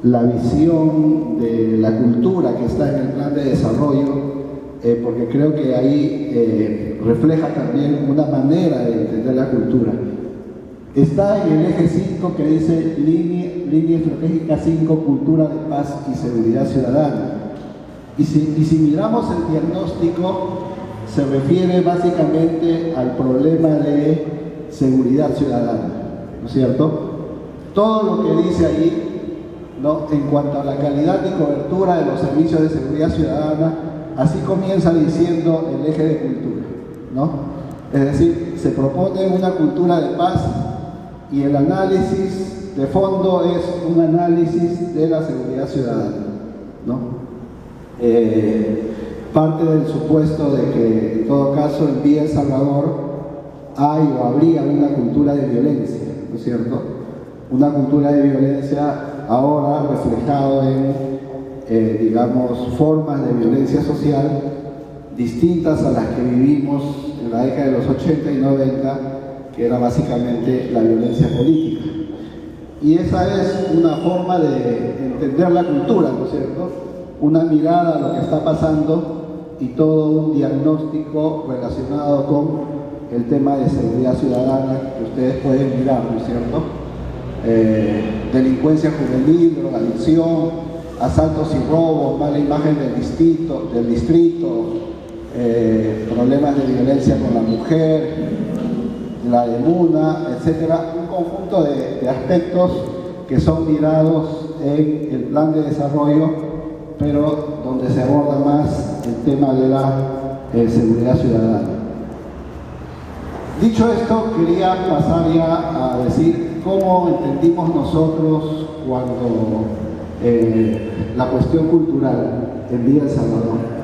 la visión de la cultura que está en el plan de desarrollo, porque creo que ahí refleja también una manera de entender la cultura. Está en el eje 5 que dice línea estratégica 5, cultura de paz y seguridad ciudadana. Y si miramos el diagnóstico, se refiere básicamente al problema de seguridad ciudadana, ¿no es cierto? Todo lo que dice ahí, ¿no?, en cuanto a la calidad y cobertura de los servicios de seguridad ciudadana, así comienza diciendo el eje de cultura, ¿no? Es decir, se propone una cultura de paz y el análisis de fondo es un análisis de la seguridad ciudadana, ¿no? Parte del supuesto de que en todo caso en Villa El Salvador hay o habría una cultura de violencia, ¿no es cierto? Una cultura de violencia ahora reflejado en, digamos, formas de violencia social distintas a las que vivimos en la década de los 80 y 90, que era básicamente la violencia política. Y esa es una forma de entender la cultura, ¿no es cierto? Una mirada a lo que está pasando y todo un diagnóstico relacionado con el tema de seguridad ciudadana que ustedes pueden mirar, ¿no es cierto? Delincuencia juvenil, drogadicción, asaltos y robos, mala imagen del distrito, problemas de violencia con la mujer, la demuna, etcétera, un conjunto de aspectos que son mirados en el plan de desarrollo, pero donde se aborda más el tema de la seguridad ciudadana. Dicho esto, quería pasar ya a decir cómo entendimos nosotros cuando la cuestión cultural en Villa El Salvador.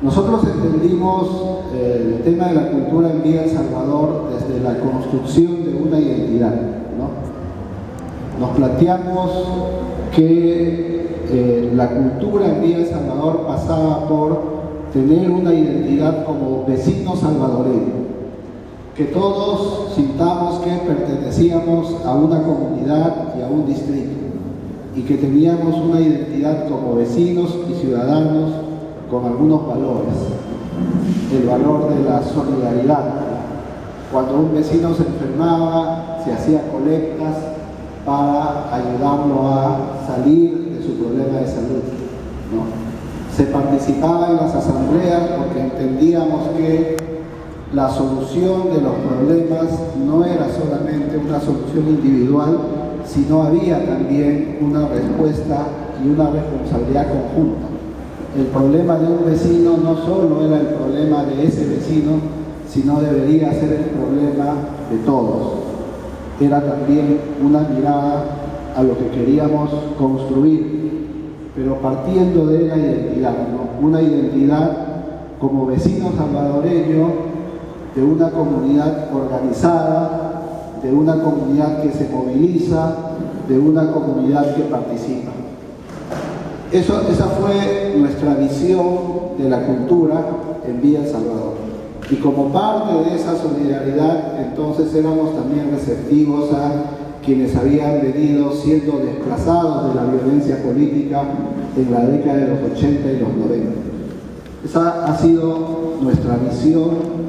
Nosotros entendimos el tema de la cultura en Villa El Salvador desde la construcción de una identidad, ¿no? Nos planteamos que la cultura en Villa El Salvador pasaba por tener una identidad como vecinos salvadoreños, que todos sintamos que pertenecíamos a una comunidad y a un distrito, y que teníamos una identidad como vecinos y ciudadanos con algunos valores. El valor de la solidaridad. Cuando un vecino se enfermaba, se hacía colectas para ayudarlo a salir de su problema de salud, ¿no? Se participaba en las asambleas porque entendíamos que la solución de los problemas no era solamente una solución individual, sino había también una respuesta y una responsabilidad conjunta. El problema de un vecino no solo era el problema de ese vecino, sino debería ser el problema de todos. Era también una mirada a lo que queríamos construir, pero partiendo de la identidad, ¿no? Una identidad como vecino salvadoreño de una comunidad organizada, de una comunidad que se moviliza, de una comunidad que participa. Esa fue nuestra visión de la cultura en Villa El Salvador. Y como parte de esa solidaridad, entonces éramos también receptivos a quienes habían venido siendo desplazados de la violencia política en la década de los 80 y los 90. Esa ha sido nuestra visión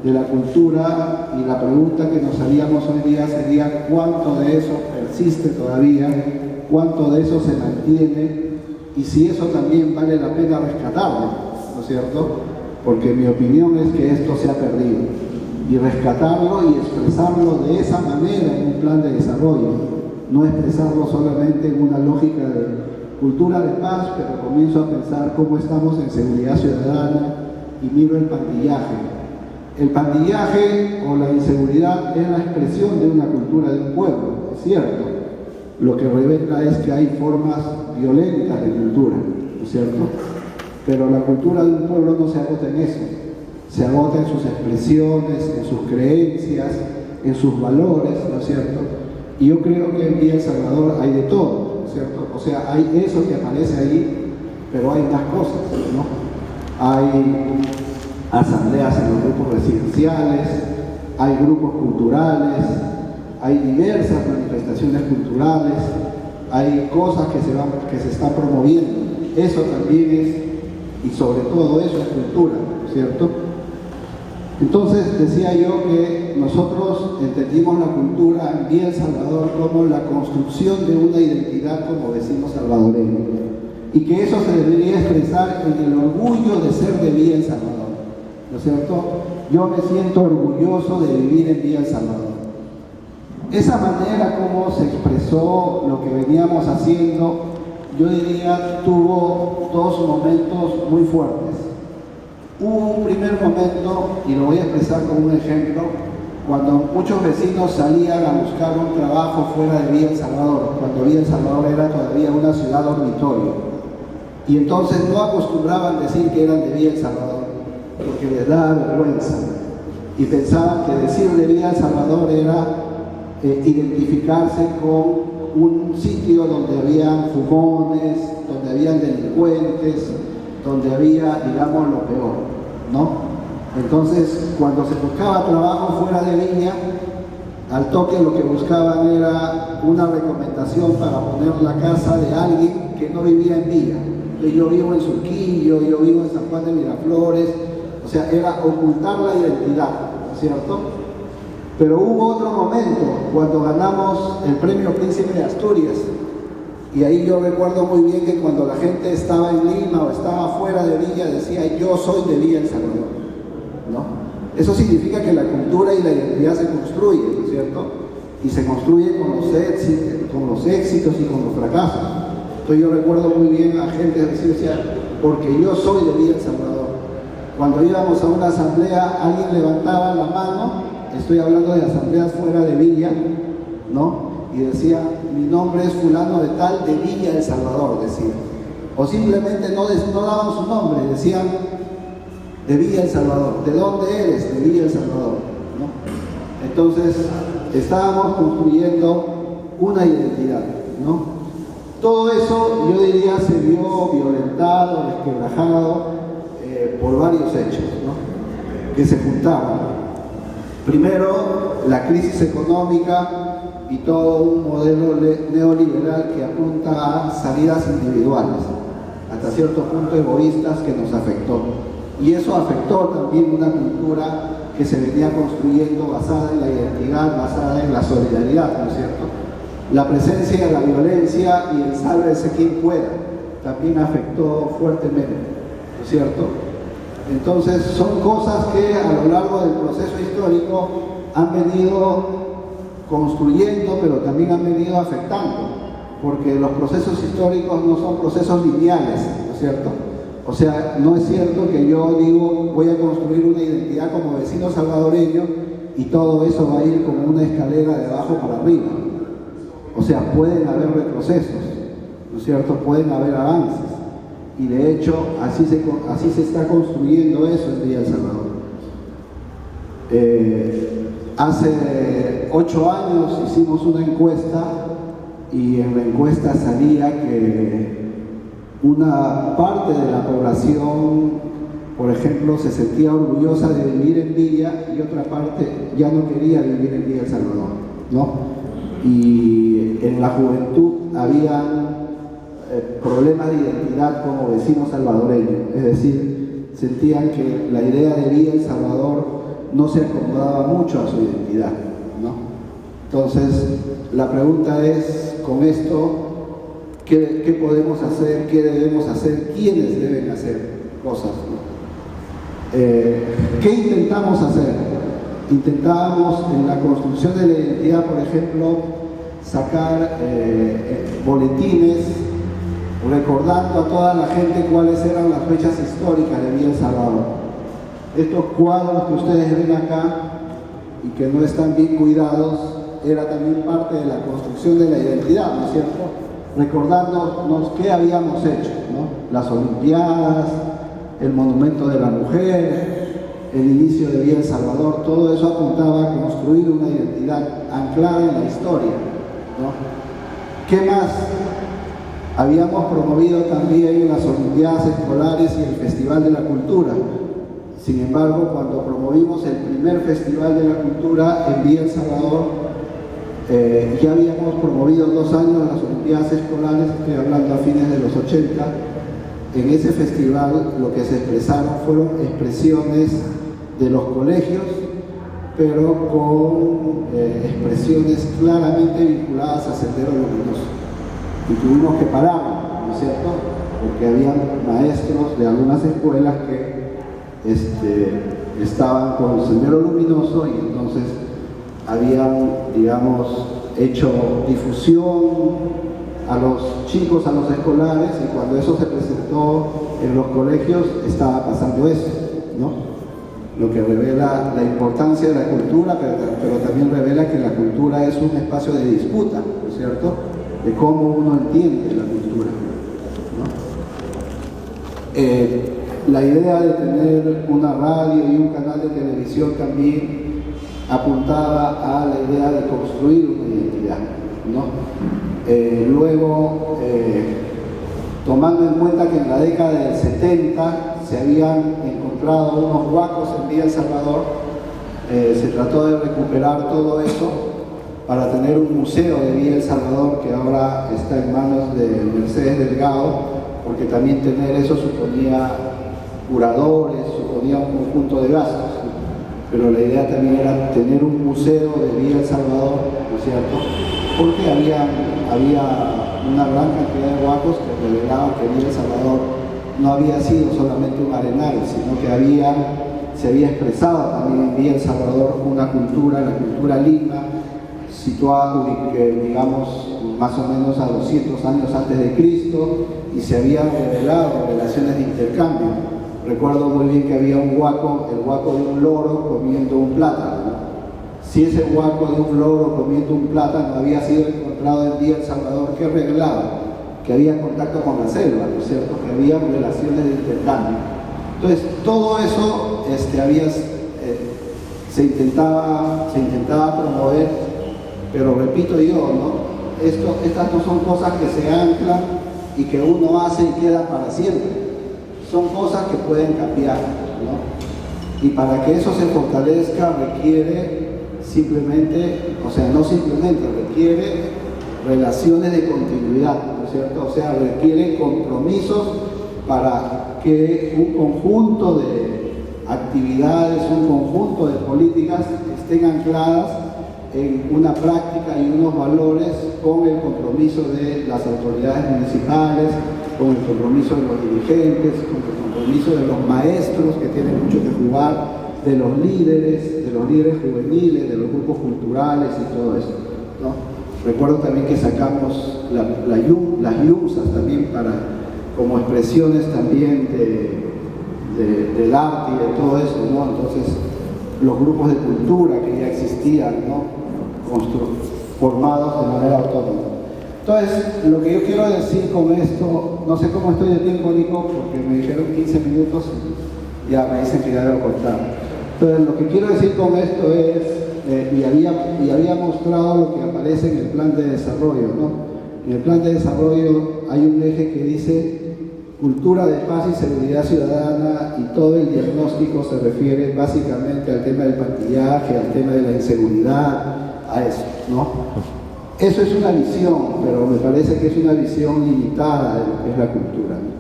de la cultura, y la pregunta que nos haríamos hoy día sería cuánto de eso persiste todavía, cuánto de eso se mantiene, y si eso también vale la pena rescatarlo, ¿no es cierto? Porque mi opinión es que esto se ha perdido, y rescatarlo y expresarlo de esa manera en un plan de desarrollo, no expresarlo solamente en una lógica de cultura de paz, pero comienzo a pensar cómo estamos en seguridad ciudadana y miro el pandillaje. El pandillaje o la inseguridad es la expresión de una cultura de un pueblo, es cierto. Lo que revela es que hay formas violentas de cultura, ¿no es cierto? Pero la cultura de un pueblo no se agota en eso, se agota en sus expresiones, en sus creencias, en sus valores, ¿no es cierto? Y yo creo que en Villa El Salvador hay de todo, ¿no es cierto? O sea, hay eso que aparece ahí, pero hay más cosas, ¿no? Hay asambleas en los grupos residenciales, hay grupos culturales, hay diversas manifestaciones culturales, hay cosas que se están promoviendo. Eso también es, y sobre todo eso es cultura, ¿cierto? Entonces decía yo que nosotros entendimos la cultura en Villa El Salvador como la construcción de una identidad como vecinos salvadoreños, y que eso se debería expresar en el orgullo de ser de Villa El Salvador, ¿no es cierto? Yo me siento orgulloso de vivir en Villa El Salvador. Esa manera como se expresó lo que veníamos haciendo, yo diría, tuvo dos momentos muy fuertes. Hubo un primer momento, y lo voy a expresar como un ejemplo, cuando muchos vecinos salían a buscar un trabajo fuera de Villa El Salvador, cuando Villa El Salvador era todavía una ciudad dormitorio. Y entonces no acostumbraban decir que eran de Villa El Salvador, porque les daba vergüenza. Y pensaban que decir de Villa El Salvador era identificarse con un sitio donde había fumones, donde había delincuentes, donde había, digamos, lo peor, ¿no? Entonces, cuando se buscaba trabajo fuera de Viña, al toque lo que buscaban era una recomendación para poner la casa de alguien que no vivía en Villa. Yo vivo en Surquillo, yo vivo en San Juan de Miraflores, o sea, era ocultar la identidad, ¿cierto? Pero hubo otro momento, cuando ganamos el Premio Príncipe de Asturias, y ahí yo recuerdo muy bien que cuando la gente estaba en Lima o estaba fuera de Villa, decía, yo soy de Villa El Salvador, ¿no? Eso significa que la cultura y la identidad se construyen, ¿no es cierto? Y se construye con los éxitos y con los fracasos. Entonces yo recuerdo muy bien a gente que decía, porque yo soy de Villa El Salvador. Cuando íbamos a una asamblea, alguien levantaba la mano, estoy hablando de asambleas fuera de Villa, ¿no? Y decía, mi nombre es fulano de tal, de Villa El Salvador, decía. O simplemente no daban su nombre, decían, de Villa El Salvador. ¿De dónde eres? De Villa El Salvador, ¿no? Entonces, estábamos construyendo una identidad, ¿no? Todo eso, yo diría, se vio violentado, resquebrajado por varios hechos, ¿no? Que se juntaban. Primero, la crisis económica y todo un modelo neoliberal que apunta a salidas individuales, hasta cierto punto egoístas, que nos afectó. Y eso afectó también una cultura que se venía construyendo basada en la identidad, basada en la solidaridad, ¿no es cierto? La presencia de la violencia y el sálvese quien pueda también afectó fuertemente, ¿no es cierto? Entonces son cosas que a lo largo del proceso histórico han venido construyendo, pero también han venido afectando, porque los procesos históricos no son procesos lineales, ¿no es cierto? O sea, no es cierto que yo digo voy a construir una identidad como vecino salvadoreño y todo eso va a ir como una escalera de abajo para arriba. O sea, pueden haber retrocesos, ¿no es cierto? Pueden haber avances. Y de hecho, así se está construyendo eso en Villa El Salvador. Hace 8 años hicimos una encuesta y en la encuesta salía que una parte de la población, por ejemplo, se sentía orgullosa de vivir en Villa y otra parte ya no quería vivir en Villa El Salvador, ¿no? Y en la juventud había problemas de identidad como vecinos salvadoreños, es decir, sentían que la idea de Villa El Salvador no se acomodaba mucho a su identidad, ¿no? Entonces, la pregunta es, con esto, ¿qué podemos hacer? ¿Qué debemos hacer? ¿Quiénes deben hacer cosas, ¿no? ¿Qué intentamos hacer? Intentábamos en la construcción de la identidad, por ejemplo, sacar boletines recordando a toda la gente cuáles eran las fechas históricas de Villa El Salvador. Estos cuadros que ustedes ven acá y que no están bien cuidados, era también parte de la construcción de la identidad, ¿no es cierto? Recordándonos qué habíamos hecho, ¿no? Las Olimpiadas, el Monumento de la Mujer, el inicio de Villa El Salvador, todo eso apuntaba a construir una identidad anclada en la historia, ¿no? ¿Qué más? Habíamos promovido también las Olimpiadas Escolares y el Festival de la Cultura. Sin embargo, cuando promovimos el primer Festival de la Cultura en Villa El Salvador, Ya habíamos promovido 2 años las Olimpiadas Escolares, estoy hablando a fines de los 80. En ese festival lo que se expresaron fueron expresiones de los colegios, pero con expresiones claramente vinculadas a Sendero Luminoso. Y tuvimos que parar, ¿no es cierto? Porque había maestros de algunas escuelas que estaban con Sendero Luminoso y entonces habían, digamos, hecho difusión a los chicos, a los escolares, y cuando eso se presentó en los colegios estaba pasando eso, ¿no? Lo que revela la importancia de la cultura, pero también revela que la cultura es un espacio de disputa, ¿no es cierto?, de cómo uno entiende la cultura, ¿no? La idea de tener una radio y un canal de televisión también apuntaba a la idea de construir una identidad, ¿no? Luego, tomando en cuenta que en la década del 70 se habían encontrado unos huacos en Villa El Salvador, se trató de recuperar todo eso para tener un museo de Villa El Salvador que ahora está en manos de Mercedes Delgado, porque también tener eso suponía curadores, suponía un conjunto de gastos, ¿no? Pero la idea también era tener un museo de Villa El Salvador, ¿no es cierto?, porque había una gran cantidad de huacos que revelaban que Villa El Salvador no había sido solamente un arenal, sino que se había expresado también en Villa El Salvador una cultura, la cultura lima, situada, digamos, más o menos a 200 años antes de Cristo, y se habían revelado relaciones de intercambio. Recuerdo muy bien que había un huaco, el huaco de un loro comiendo un plátano, ¿no? Si ese huaco de un loro comiendo un plátano había sido encontrado en Villa El Salvador, ¿qué revelaba? Que había contacto con la selva, ¿no es cierto?, que había relaciones de intercambio. Entonces, todo eso se intentaba promover, pero repito yo, ¿no?, estas no son cosas que se anclan y que uno hace y queda para siempre. Son cosas que pueden cambiar, ¿no? Y para que eso se fortalezca requiere requiere relaciones de continuidad, ¿no es cierto? O sea, requiere compromisos para que un conjunto de actividades, un conjunto de políticas estén ancladas en una práctica y unos valores, con el compromiso de las autoridades municipales, con el compromiso de los dirigentes, con el compromiso de los maestros que tienen mucho que jugar, de los líderes juveniles, de los grupos culturales y todo eso, ¿no? Recuerdo también que sacamos las yumsas también como expresiones también del arte y de todo eso, ¿no? Entonces, los grupos de cultura que ya existían, ¿no?, formados de manera autónoma. Entonces, lo que yo quiero decir con esto, no sé cómo estoy de tiempo, Nico, porque me dijeron 15 minutos, ya me dicen que ya debo cortar. Entonces, lo que quiero decir con esto es, y había mostrado lo que aparece en el plan de desarrollo, ¿no? En el plan de desarrollo hay un eje que dice cultura de paz y seguridad ciudadana, y todo el diagnóstico se refiere básicamente al tema del pandillaje, al tema de la inseguridad, a eso, ¿no? Eso es una visión, pero me parece que es una visión limitada de lo que es la cultura, ¿no?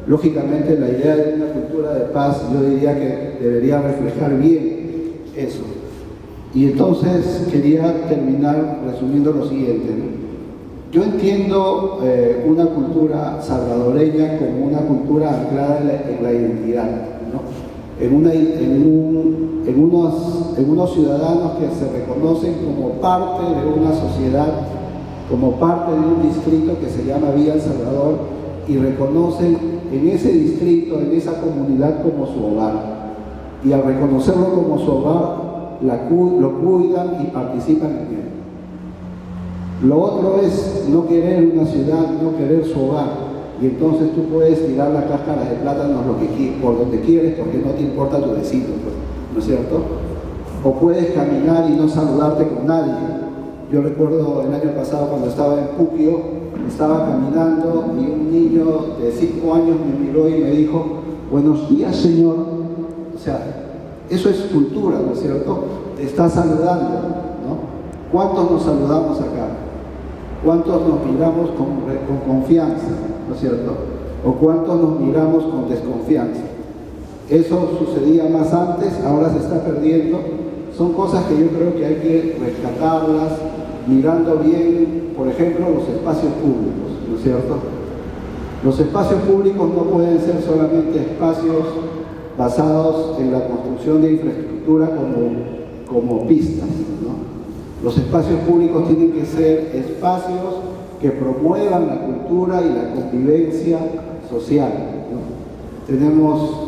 Lógicamente, la idea de una cultura de paz, yo diría que debería reflejar bien eso. Y entonces quería terminar resumiendo lo siguiente, ¿no? Yo entiendo una cultura salvadoreña como una cultura anclada en la identidad, ¿no? En unos ciudadanos que se reconocen como parte de una sociedad, como parte de un distrito que se llama Villa El Salvador, y reconocen en ese distrito, en esa comunidad, como su hogar. Y al reconocerlo como su hogar, lo cuidan y participan en él. Lo otro es no querer una ciudad, no querer su hogar. Y entonces tú puedes tirar la cáscara de plátanos por donde quieres, porque no te importa tu vecino, pues, ¿no es cierto? O puedes caminar y no saludarte con nadie. Yo recuerdo el año pasado, cuando estaba en Puquio, estaba caminando y un niño de 5 años me miró y me dijo: "Buenos días, señor". O sea, eso es cultura, ¿no es cierto? Te está saludando, ¿no? ¿Cuántos nos saludamos acá? ¿Cuántos nos miramos con confianza, ¿no es cierto? ¿O cuántos nos miramos con desconfianza? Eso sucedía más antes, ahora se está perdiendo. Son cosas que yo creo que hay que rescatarlas, mirando bien, por ejemplo, los espacios públicos, ¿no es cierto? Los espacios públicos no pueden ser solamente espacios basados en la construcción de infraestructura como pistas, ¿no? Los espacios públicos tienen que ser espacios que promuevan la cultura y la convivencia social, ¿no? Tenemos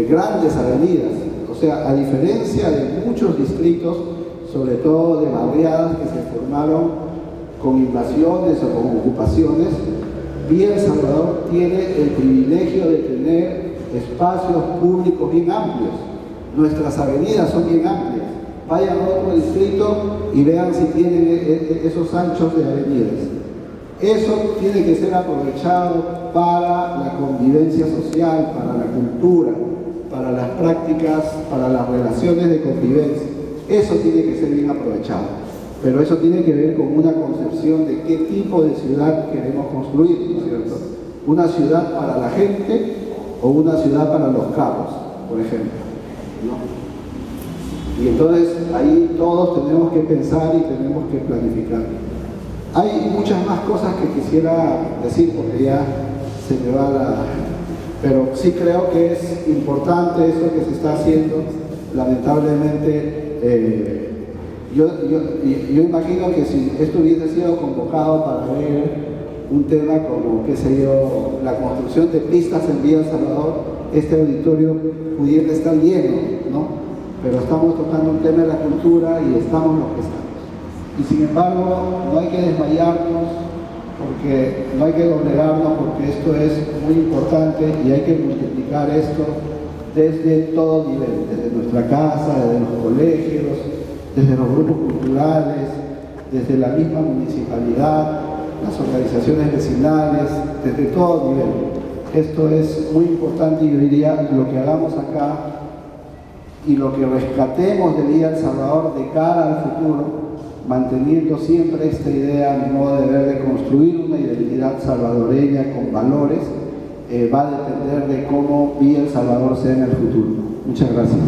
grandes avenidas, o sea, a diferencia de muchos distritos, sobre todo de barriadas que se formaron con invasiones o con ocupaciones, Villa El Salvador tiene el privilegio de tener espacios públicos bien amplios. Nuestras avenidas son bien amplias. Vayan a otro distrito y vean si tienen esos anchos de avenidas. Eso tiene que ser aprovechado para la convivencia social, para la cultura, para las prácticas, para las relaciones de convivencia. Eso tiene que ser bien aprovechado. Pero eso tiene que ver con una concepción de qué tipo de ciudad queremos construir, ¿no es cierto? ¿Una ciudad para la gente o una ciudad para los carros, por ejemplo, ¿no? Y entonces ahí todos tenemos que pensar y tenemos que planificar. Hay muchas más cosas que quisiera decir porque ya se me va la... Pero sí creo que es importante eso que se está haciendo. Lamentablemente, yo imagino que si esto hubiese sido convocado para ver un tema como, qué sé yo, la construcción de pistas en Villa El Salvador, este auditorio pudiera estar lleno, ¿no? Pero estamos tocando un tema de la cultura y estamos los que estamos. Y sin embargo, no hay que desmayarnos, porque no hay que doblegarnos, porque esto es muy importante y hay que multiplicar esto desde todo nivel, desde nuestra casa, desde los colegios, desde los grupos culturales, desde la misma municipalidad, las organizaciones vecinales, desde todo nivel. Esto es muy importante y yo diría lo que hagamos acá y lo que rescatemos de Villa El Salvador de cara al futuro, manteniendo siempre esta idea, a mi modo de ver, de construir una identidad salvadoreña con valores, va a depender de cómo Villa El Salvador sea en el futuro. Muchas gracias.